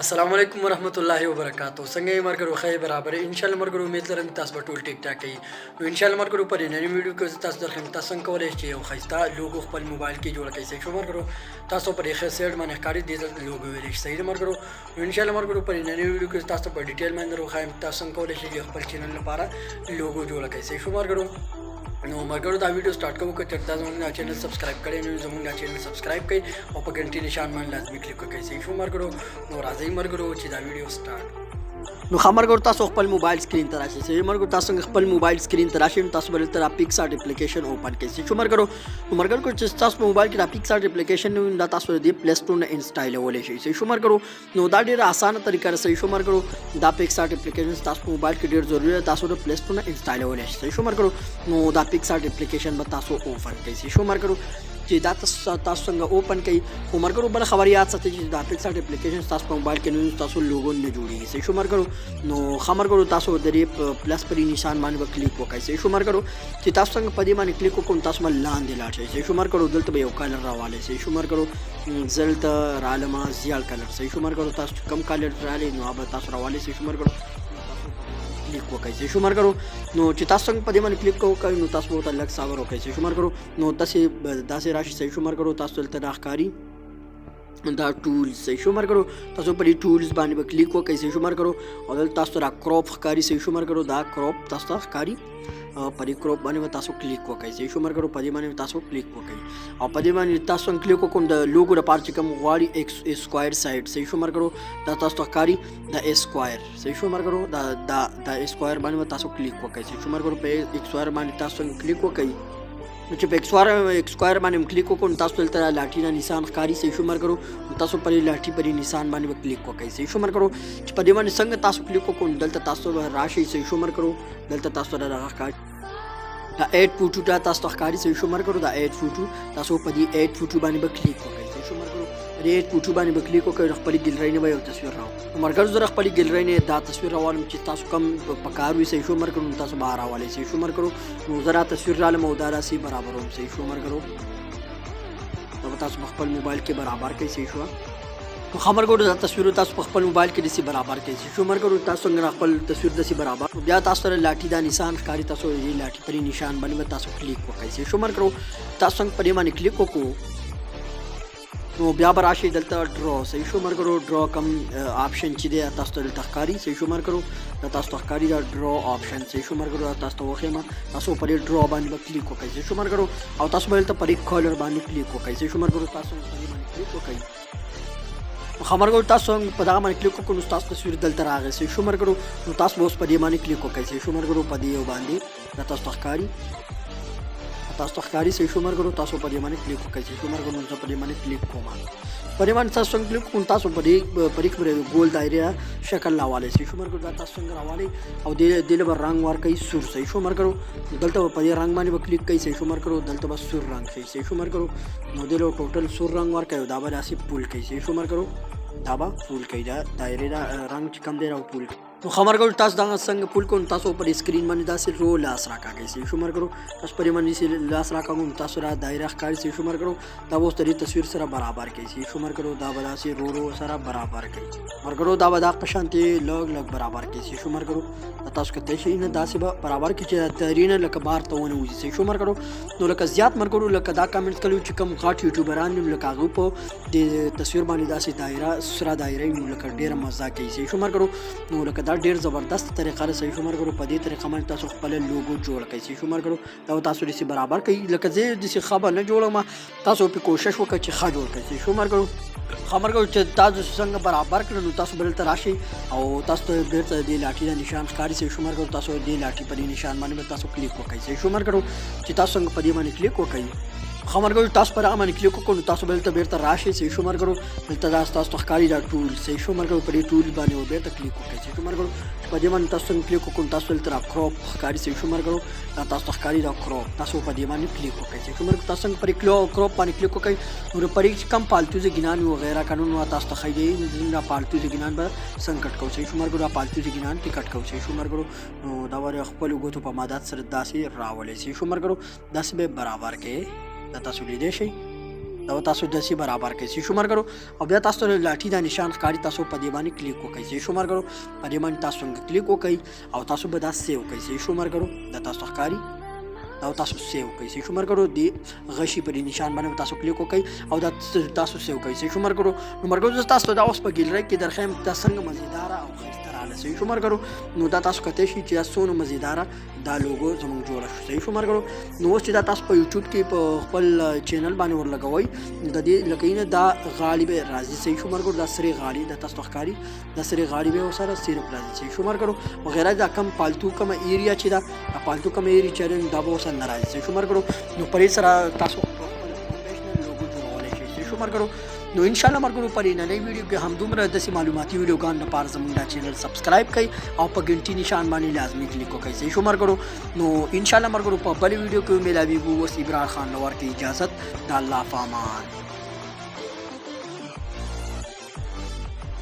अस्सलाम वालेकुम वरहमतुल्लाहि वबरकातुहू څنګه یې مرګرو خیر برابر انشاءالله مرګرو امید لرم تاسو به ټول ټیک ټاک یې نو انشاءالله مرګرو په نن ویډیو کې تاسو درخم تاسو څنګه کولای شئ یو خسته لوګو خپل موبایل کې جوړ کړئ شو مرګرو تاسو په ښه سیټ باندې ښکاری دي لوګو ویل شي صحیح مرګرو نو انشاءالله مرګرو په نن ویډیو کې تاسو په ډیټیل باندې راخایم تاسو څنګه کولای شئ خپل چینل لپاره لوګو جوړ کړئ شو مرګرو نو مرګرو دا ویډیو سٹارټ کوو چې تاسو زموږ چینل سبسکرایب کړئ نو زموږ چینل سبسکرایب کړئ او په غنټې نشان باندې لازمي کلیک وکړئ شو مرګرو نو راځي مرګرو چې دا ویډیو سٹارټ نو خبرګور تاسو خپل موبایل سکرین ته راشئ چې مرګ تاسو خپل موبایل سکرین ته راشئ تاسو بل تر پکسارت اپلیکیشن اوپن کړئ چې مرګ نو مرګ کو چې تاسو په موبایل کې پکسارت اپلیکیشن نو دا تاسو د پلی سٹور نه انسټال ولې شي چې مرګ نو دا ډیره اسانه طریقه سره چې مرګ دا پکسارت اپلیکیشن تاسو په موبایل کې ډیر ضروري ده تاسو د پلی سٹور نه انسټال ولې شي چې مرګ نو دا پکسارت اپلیکیشن به تاسو اوپن کړئ چې مرګ چې دا تاسو څنګه اوپن کړئ خو مرګرو بل خبر یاد ساتئ چې دا پکسارت اپلیکیشن تاسو په موبایل کې نو تاسو لوګو نه جوړیږي شو مرګرو نو خبرګرو تاسو د دې پلس پر نشان باندې کلیک وکړئ شو مرګرو چې تاسو څنګه په دې باندې کلیک وکړئ تاسو مل لاندې لاړ شئ شو مرګرو دلته به یو کلر راواله شو مرګرو زلته رالما زیال کلر شو مرګرو تاسو کم کلر رالی نو به تاسو راواله شو مرګرو کلیک وکړئ شو مرګرو نو چې تاسو څنګه په دې باندې کلیک وکړئ نو تاسو ته لږ صبر وکړئ شو مرګرو نو تاسو راشي شو مرګرو تاسو دلته راخکاری دا ټولز شو مرګرو تاسو په دې ټولز باندې کلیک وکړئ شو مرګرو او دلته تاسو را کراپ ښکاری شو مرګرو دا کراپ تاسو ښکاری په دې کراپ باندې تاسو کلیک وکړئ شو مرګرو په دې باندې تاسو کلیک وکړئ او په دې باندې تاسو کلیک وکړئ د لوګو لپاره چې کوم غواړي ایکس اسکوائر سایډ شو مرګرو دا تاسو ښکاری د اسکوائر شو مرګرو دا اسکوائر باندې تاسو کلیک وکړئ شو مرګرو په اسکوائر باندې تاسو کلیک وکړئ نو چې په اسکوائر باندې کلیک وکړو تاسو دلته لاټی نه نشان ښکاری شو مرګرو تاسو پر لاټی پر نشان باندې کلیک وکړئ شو مرګرو چې په دې باندې څنګه تاسو کلیک وکړو دلته تاسو راشي شو مرګرو دلته تاسو راغښکاری دا 8 فوټو دا تاسو ښکاری شو مرګرو دا 8 فوټو تاسو په دې 8 فوټو باندې کلیک وکړئ شو مرګرو ریټ فوټو باندې کلیک وکړئ خپل ګیلری نه یو تصویر راو مرګرو زره خپل ګیلری نه دا تصویر راوالم چې تاسو کم پکاروي شو مرګرو تاسو بهر راوالئ شو مرګرو نو زره تصویر رالم او دا راسي برابروم شو مرګرو دا تاسو خپل موبایل کې برابر کړئ شو نو خبرګور دا تصویر تاسو خپل موبایل کې دسی برابر کړئ شو مرګرو تاسو څنګه خپل تصویر دسی برابر بیا تاسو سره لاټی دا نشان ښکاری تاسو یې لاټی پر نشان باندې تاسو کلیک وکړئ شو مرګرو تاسو څنګه په دې باندې کلیک وکړو نو بیا به راشي دلته ډرا شو مرګرو ډرا کم آپشن چې دی تاسو ته دلته ښکاری شو مرګرو دا تاسو ته ښکاری دا ډرا آپشن شو مرګرو تاسو ته وخیمه تاسو په دې ډرا باندې کلیک وکړئ شو مرګرو او تاسو به دلته په دې کلر باندې کلیک وکړئ شو مرګرو تاسو په دې باندې کلیک وکړئ خبرګور تاسو په دا باندې کلیک وکړو نو تاسو تصویر دلته راغی شو مرګرو نو تاسو اوس په دې باندې کلیک وکړئ شو مرګرو په دې باندې دا تاسو ته ښکاری شو مرګرو تاسو په دې باندې کلیک وکړئ شو مرګرو نو په دې باندې کلیک کوم په دې باندې تاسو کلیک کوم تاسو په دې ګول دایره شکل لاواله شو مرګرو دا تاسو څنګه راواله او دې له رنگ ورکړئ سور شو مرګرو دلته په دې رنگ باندې کلیک کړئ شو مرګرو دلته بس سور رنگ شو مرګرو نو دې له ټوټل سور رنگ ورکړئ دا به راسي پول کړئ شو مرګرو دا به پول کړئ دا دایره رنگ چې کم دی راو پول نو خبرګور تاسو دا څنګه پول کوم تاسو پر اسکرین باندې داسې رو لاس راکاږئ شو مرګرو تاسو پر باندې لاس راکاږم تاسو را دایره ښکاری شو مرګرو دا اوس د تصویر سره برابر کړئ شو مرګرو دا به داسې رو سره برابر کړئ مرګرو دا به دا قشانتي لږ برابر کړئ شو مرګرو تاسو کته شي نه داسې به برابر کړئ چې ترینه لکه بار ته ونه وځي شو مرګرو نو لکه زیات مرګرو لکه دا کمنټ کړئ چې کوم غاټ یوټیوبران لکه هغه په د تصویر باندې داسې دایره سره دایره لکه ډیره مزه کوي شو مرګرو نو لکه دا ډیر زبردست طریقه سره شو مرګرو په دې طریقه باندې تاسو خپل لوګو جوړ کړئ شو مرګرو دا تاسو دې برابر کړئ لکه زه دې خبر نه جوړم تاسو په کوشش وکړئ چې ښه جوړ کړئ شو مرګرو خبرګور چې تاسو څنګه برابر کړئ نو تاسو بل تر راشي او تاسو ته بیرته دې لاټی د نشان ښکاری شو مرګرو تاسو دې لاټی پر نشان باندې تاسو کلیک وکړئ شو مرګرو چې تاسو څنګه په دې باندې کلیک وکړئ خبرګور تاسو پر باندې کلیک وکړو تاسو بل ته بیرته راشي شو مرګرو دلته تاسو ښکاری دا ټول شو مرګرو په دې ټول باندې بیرته کلیک وکړئ شو مرګرو په دې باندې تاسو کلیک وکړو تاسو تل کراپ ښکاری شو مرګرو تاسو ښکاری دا کراپ تاسو په دې باندې کلیک وکړئ شو مرګرو تاسو پر کراپ باندې کلیک وکړئ نو پر کم پالتو ځګینان او غیره قانون تاسو ته خېږي نه پالتو ځګینان به څنګه کټ کوئ شو مرګرو پالتو ځګینان ټیکټ کوئ شو مرګرو نو دا ور خپل وګتو په مادات سره داسې راولې شو مرګرو داسې به برابر کې دا تاسو لیدئ شئ دا تاسو داسې برابر کړئ. صحیح شو ملګرو. او بیا تاسو ته لاټي دا نشان ښکاري، تاسو په دې باندې کلیک وکړئ. صحیح شو ملګرو. په دې باندې تاسو څنګه کلیک وکړئ او تاسو به دا سیو کړئ. صحیح شو ملګرو. دا تاسو ښکاري دا تاسو سیو کړئ. صحیح شو ملګرو. د غشي پر نشان باندې تاسو کلیک وکړئ او دا تاسو سیو کړئ. صحیح شو ملګرو. نو ملګرو زه تاسو ته دا اوس په ګیلري کې درخم دا څنګه مزیدار او ښایسته راغله. صحیح شو ملګرو. نو دا تاسو کته شي چې څونه مزیدار دا لوګو زموږ جوړه شو. صحیح شو ملګرو. نو اوس چې دا تاسو په یوټیوب کې په خپل چینل باندې ورلګوي د دې لکه دا غالي به راځي. صحیح شو ملګرو. دا سری غالي دا تاسو ښکاري دا سری غالي به سره سیرپ راځي. صحیح شو ملګرو. وغیرہ دا کم پالتو کم ایریا چې دا پالتو کم ایریا چې دا به سره ناراضي. صحیح شو ملګرو. نو پرې سره تاسو پروفیشنل لوګو جوړولای شئ. صحیح شو ملګرو. نو ان شاء الله ملګرو پرې نننۍ ویډیو کې هم دومره داسې معلوماتي ویډیوګان لپاره زموږ دا چینل سبسکرایب کړئ او په ګنټي نشان باندې لازمي کلیک وکړئ. صحیح شو ملګرو. نو ان شاء الله ملګرو په بلې ویډیو کې ملاویږو. اوس ابرار خان نور کې اجازت د الله په امان.